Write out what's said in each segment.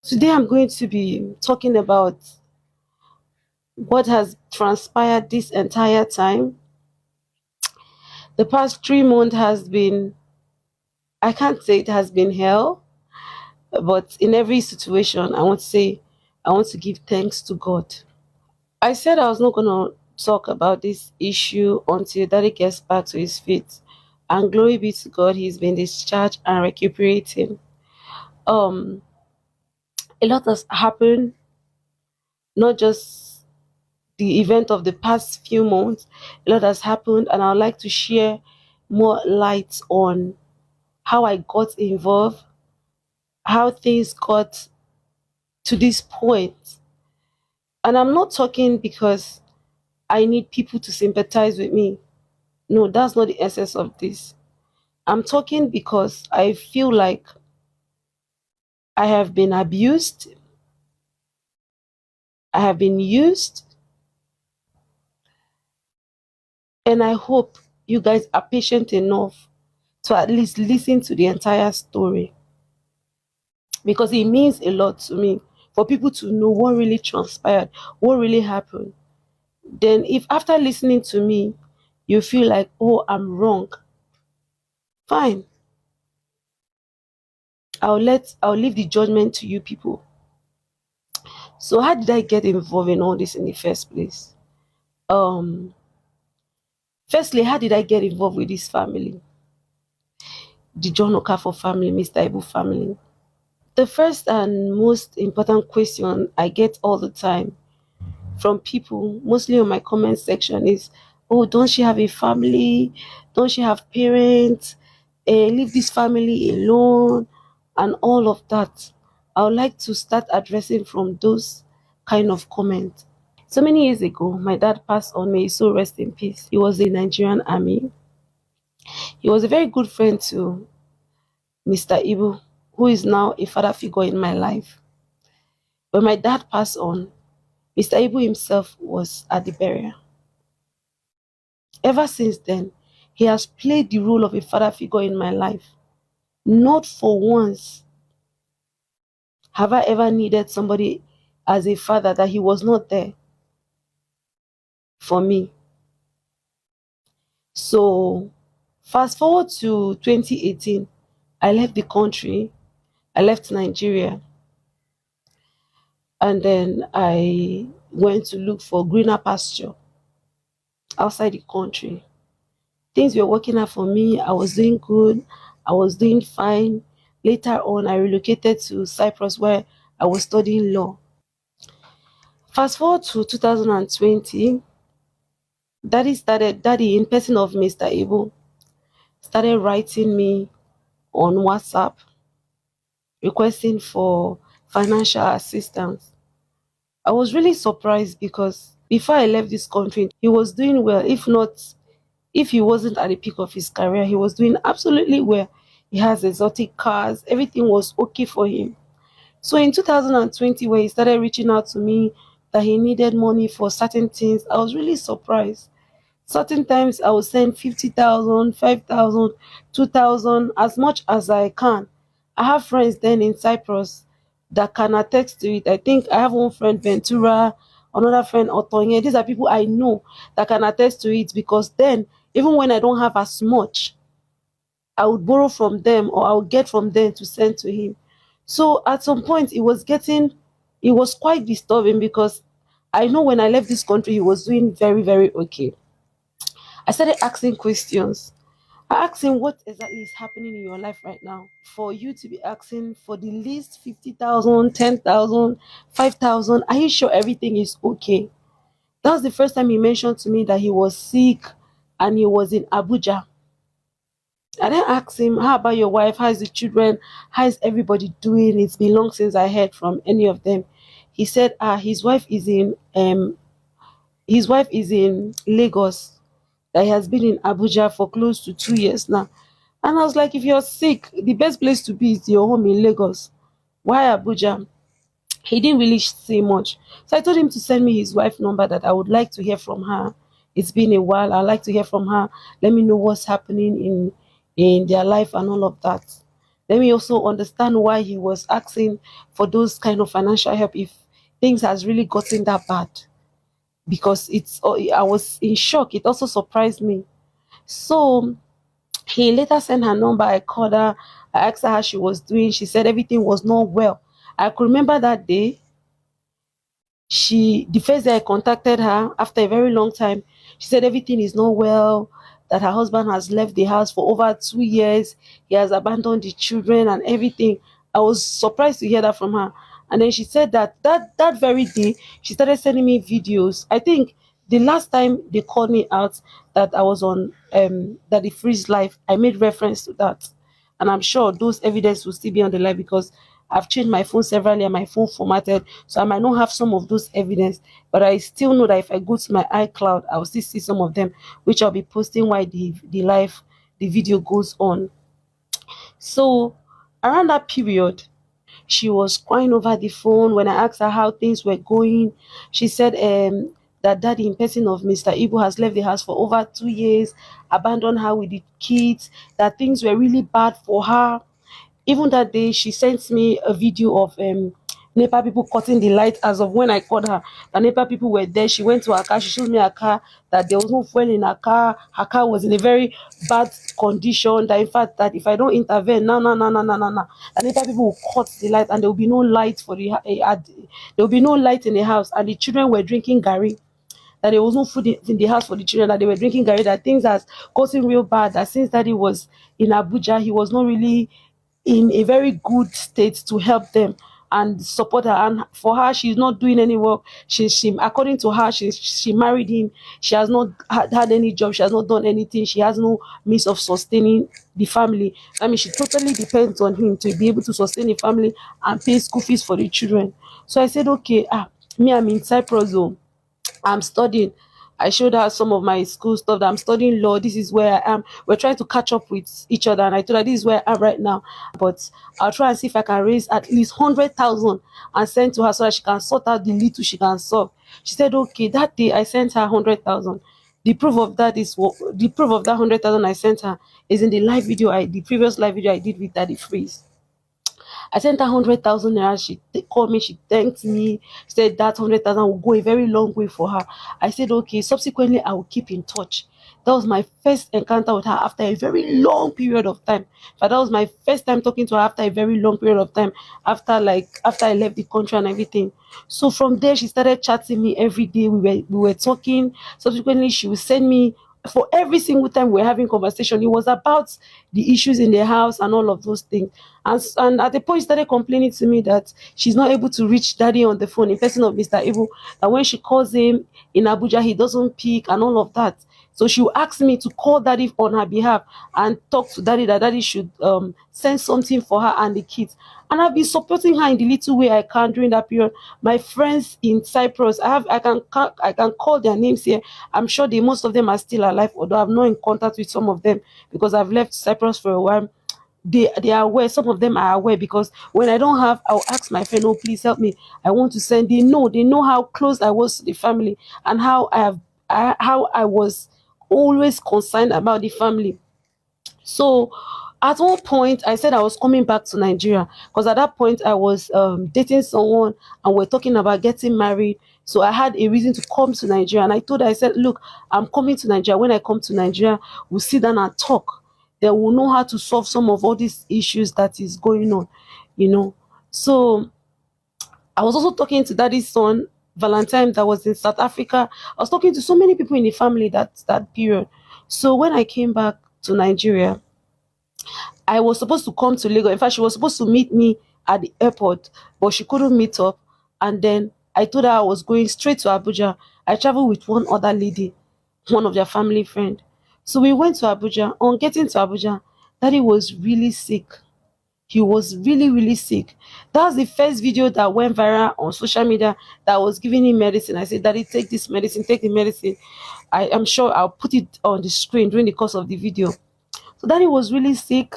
Today I'm going to be talking about what has transpired this entire time. The past 3 months has been, I can't say it has been hell, but in every situation, I want to say, I want to give thanks to God. I said I was not going to talk about this issue until Daddy gets back to his feet. And glory be to God, he's been discharged and recuperating. Um, a lot has happened, not just the event of the past few months. A lot has happened, and I'd like to share more light on how I got involved, how things got to this point. And I'm not talking because I need people to sympathize with me. No, that's not the essence of this. I'm talking because I feel like I have been abused, I have been used, and I hope you guys are patient enough to at least listen to the entire story, because it means a lot to me for people to know what really transpired, what really happened. Then, if after listening to me, you feel like, oh, I'm wrong, fine. I'll leave the judgment to you people. So, how did I get involved in all this in the first place? Um, Firstly, how did I get involved with this family, the John Okafor family, Mr. Eboo family? The first and most important question I get all the time from people, mostly on my comment section, is, oh, don't she have a family? Don't she have parents? Leave this family alone, and all of that. I would like to start addressing from those kind of comments. So many years ago, my dad passed on. May his soul rest in peace. He was in the Nigerian army. He was a very good friend to Mr. Ibu, who is now a father figure in my life. When my dad passed on, Mr. Ibu himself was at the burial. Ever since then, he has played the role of a father figure in my life. Not for once have I ever needed somebody as a father that he was not there for me. So, fast forward to 2018, I left the country, I left Nigeria, and then I went to look for greener pasture outside the country. Things were working out for me. I was doing good. I was doing fine. Later on, I relocated to Cyprus where I was studying law. Fast forward to 2020, Daddy in person of Mr. Eboo, started writing me on WhatsApp requesting for financial assistance. I was really surprised because before I left this country, he was doing well. If he wasn't at the peak of his career, he was doing absolutely well. He has exotic cars, everything was okay for him. So in 2020, when he started reaching out to me that he needed money for certain things, I was really surprised. Certain times I will send 50,000, 5,000, 2,000, as much as I can. I have friends then in Cyprus that can attest to it. I think I have one friend, Ventura, another friend, Otonye. These are people I know that can attest to it, because then, even when I don't have as much, I would borrow from them or I would get from them to send to him. So at some point, it was quite disturbing, because I know when I left this country, he was doing very, very okay. I started asking questions. I asked him, what exactly is happening in your life right now for you to be asking for the least 50,000, 10,000, 5,000? Are you sure everything is okay? That was the first time he mentioned to me that he was sick and he was in Abuja. I then asked him, how about your wife? How's the children? How is everybody doing? It's been long since I heard from any of them. He said, his wife is in Lagos, that he has been in Abuja for close to 2 years now. And I was like, if you're sick, the best place to be is your home in Lagos. Why Abuja? He didn't really say much. So I told him to send me his wife's number, that I would like to hear from her. It's been a while. I'd like to hear from her. Let me know what's happening in their life and all of that. Let me also understand why he was asking for those kind of financial help if things has really gotten that bad. Because I was in shock. It also surprised me. So he later sent her number. I called her. I asked her how she was doing. She said everything was not well. I could remember that day. The first day I contacted her after a very long time, she said everything is not well, that her husband has left the house for over 2 years. He has abandoned the children and everything. I was surprised to hear that from her. And then she said that very day she started sending me videos. I think the last time they called me out that I was on that the freeze live, I made reference to that. And I'm sure those evidence will still be on the live because I've changed my phone severally and my phone formatted, so I might not have some of those evidence, but I still know that if I go to my iCloud, I'll still see some of them, which I'll be posting while the video goes on. So around that period, she was crying over the phone. When I asked her how things were going, she said that daddy, in person of Mr. Eboo, has left the house for over 2 years, abandoned her with the kids, that things were really bad for her. Even that day, she sent me a video of NEPA people cutting the light. As of when I called her, the NEPA people were there. She went to her car. She showed me her car, that there was no fuel in her car. Her car was in a very bad condition. That in fact, that if I don't intervene, no, no, no, no, no, no, no, the NEPA people will cut the light, and there will be no light for there will be no light in the house, and the children were drinking gari, that there was no food in the house for the children, that they were drinking gari, that things has gotten real bad, that since daddy was in Abuja, he was not really in a very good state to help them and support her. And for her, she's not doing any work. She according to her, she married him. She has not had any job. She has not done anything. She has no means of sustaining the family. I mean, she totally depends on him to be able to sustain the family and pay school fees for the children. So I said, okay, me, I'm in Cyprus zone. I'm studying. I showed her some of my school stuff, that I'm studying law. This is where I am. We're trying to catch up with each other. And I told her this is where I am right now. But I'll try and see if I can raise at least 100,000 and send to her so that she can sort out the little she can solve. She said, okay. That day I sent her 100,000. The proof of that is what the proof of that 100,000 I sent her is in the live video the previous live video I did with Daddy Freeze. I sent her 100,000 naira. She called me. She thanked me. Said that 100,000 will go a very long way for her. I said okay. Subsequently, I will keep in touch. That was my first encounter with her after a very long period of time. But that was my first time talking to her after a very long period of time. After I left the country and everything. So from there, she started chatting me every day. We were talking. Subsequently, she would send me, for every single time we were having conversation, it was about the issues in the house and all of those things. And at the point, she started complaining to me that she's not able to reach daddy on the phone, in person of Mr. Eboo, that when she calls him in Abuja, he doesn't pick and all of that. So she will ask me to call daddy on her behalf and talk to daddy that daddy should send something for her and the kids. And I've been supporting her in the little way I can during that period. My friends in Cyprus, I can call their names here. I'm sure most of them are still alive, although I'm not in contact with some of them because I've left Cyprus for a while. They are aware. Some of them are aware because when I don't have, I'll ask my friend, oh please help me, I want to send. They know how close I was to the family and how I was always concerned about the family. So at one point, I said I was coming back to Nigeria because at that point I was dating someone and we're talking about getting married. So I had a reason to come to Nigeria, and I told her, I said, look, I'm coming to Nigeria. When I come to Nigeria, we'll sit down and talk. Then we'll know how to solve some of all these issues that is going on, you know. So I was also talking to daddy's son, Valentine, that was in South Africa. I was talking to so many people in the family that period. So when I came back to Nigeria, I was supposed to come to Lagos. In fact, she was supposed to meet me at the airport, but she couldn't meet up. And then I told her I was going straight to Abuja. I traveled with one other lady, one of their family friend. So we went to Abuja. On getting to Abuja, daddy was really sick. He was really, really sick. That was the first video that went viral on social media that was giving him medicine. I said, daddy, take this medicine, take the medicine. I am sure I'll put it on the screen during the course of the video. So daddy was really sick.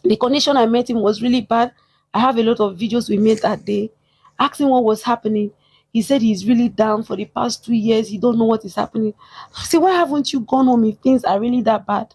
The condition I met him was really bad. I have a lot of videos we made that day. Asking what was happening. He said he's really down for the past 2 years. He don't know what is happening. I said, why haven't you gone home if things are really that bad?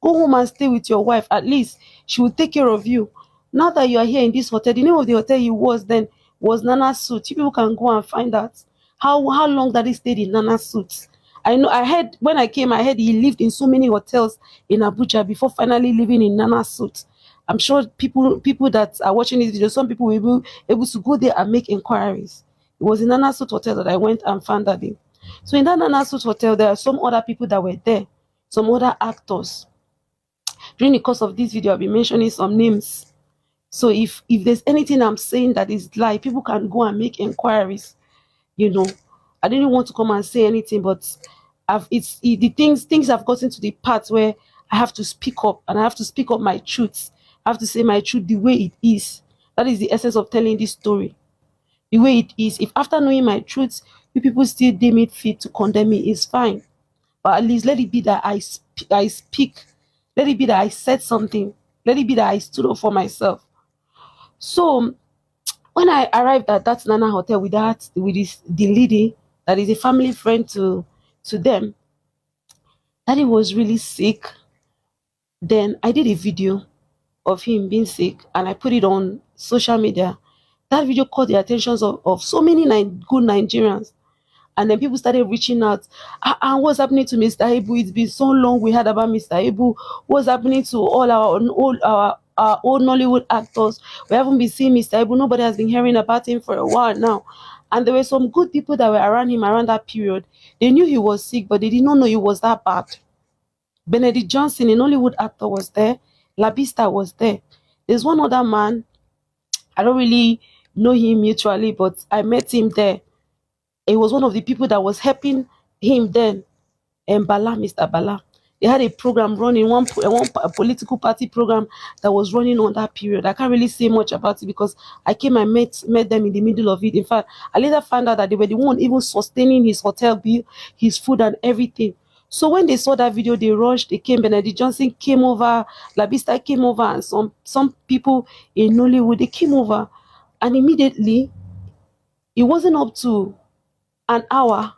Go home and stay with your wife. At least she will take care of you. Now that you are here in this hotel, the name of the hotel he was then was Nana Suit. You people can go and find out how long that he stayed in Nana Suit. I know, I heard when I came, I heard he lived in so many hotels in Abuja before finally living in Nana Suit. I'm sure people that are watching this video, some people will be able to go there and make inquiries. It was in Nana Suit Hotel that I went and found that day. So in that Nana Suit Hotel, there are some other people that were there, some other actors. During the course of this video, I'll be mentioning some names. So if there's anything I'm saying that is lie, people can go and make inquiries. You know, I didn't want to come and say anything, but the things have gotten to the part where I have to speak up, and I have to speak up my truths. I have to say my truth the way it is. That is the essence of telling this story. The way it is. If after knowing my truths, you people still deem it fit to condemn me, it's fine. But at least let it be that I speak. Let it be that I said something. Let it be that I stood up for myself. So when I arrived at that Nana hotel with the lady that is a family friend to them, daddy was really sick. Then I did a video of him being sick and I put it on social media. That video caught the attentions of so many good Nigerians. And then people started reaching out. And what's happening to Mr. Eboo? It's been so long we heard about Mr. Eboo. What's happening to all our old Nollywood actors? We haven't been seeing Mr. Eboo. Nobody has been hearing about him for a while now. And there were some good people that were around him around that period. They knew he was sick, but they did not know he was that bad. Benedict Johnson, a Nollywood actor, was there. Labista was there. There's one other man. I don't really know him mutually, but I met him there. He was one of the people that was helping him then, and Bala, Mr. Bala. They had a program running, one political party program that was running on that period. I can't really say much about it because I came and met them in the middle of it. In fact, I later found out that they were the one even sustaining his hotel bill, his food and everything. So when they saw that video, they rushed, they came, Benedict Johnson came over, Labista came over, and some people in Nollywood, they came over. And immediately, it wasn't up to an hour,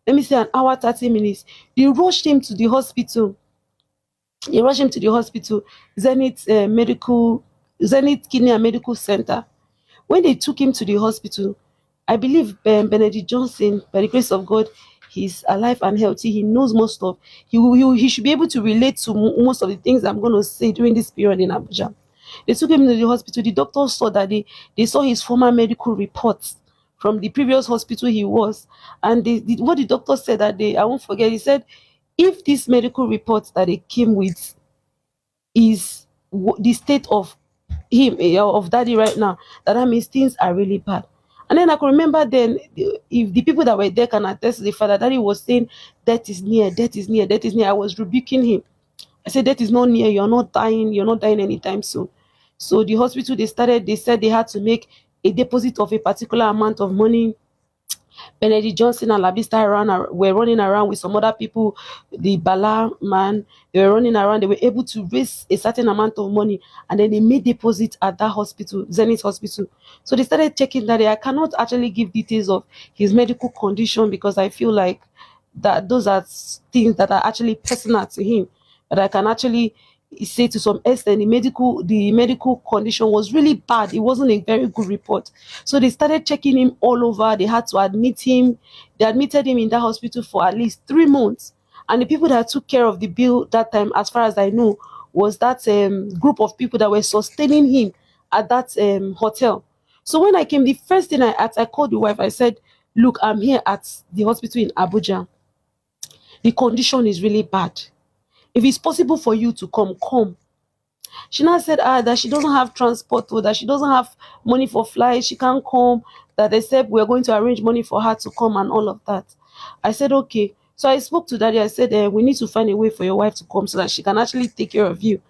let me say an hour 30 minutes, they rushed him to the hospital. Zenith Kidney and Medical Center. When they took him to the hospital, I believe Benedict Johnson, by the grace of God, he's alive and healthy. He knows most of, he should be able to relate to most of the things I'm going to say during this period in Abuja. They took him to the hospital. The doctors saw that they saw his former medical reports from the previous hospital he was. And what the doctor said that day, I won't forget, he said, if this medical report that they came with is the state of him, of daddy right now, that means things are really bad. And then I can remember then, if the people that were there can attest to the fact that daddy was saying, death is near, death is near, death is near. I was rebuking him. I said, death is not near, you're not dying anytime soon. So the hospital, they said they had to make a deposit of a particular amount of money. Benedict Johnson and Labista were running around with some other people, the Bala man, they were running around, they were able to raise a certain amount of money, and then they made deposit at that hospital, Zenith Hospital. So they started checking that I cannot actually give details of his medical condition because I feel like that those are things that are actually personal to him. But I can actually say to some extent the medical condition was really bad. It wasn't a very good report. So they started checking him all over. They had to admit him. They admitted him in that hospital for at least 3 months. And the people that took care of the bill that time, as far as I know, was that group of people that were sustaining him at that hotel. So when I came, the first thing I called the wife. I said, look, I'm here at the hospital in Abuja. The condition is really bad. If it's possible for you to come. She now said that she doesn't have transport, or that she doesn't have money for flights, she can't come, that they said we're going to arrange money for her to come and all of that. I said, okay. So I spoke to daddy. I said, we need to find a way for your wife to come so that she can actually take care of you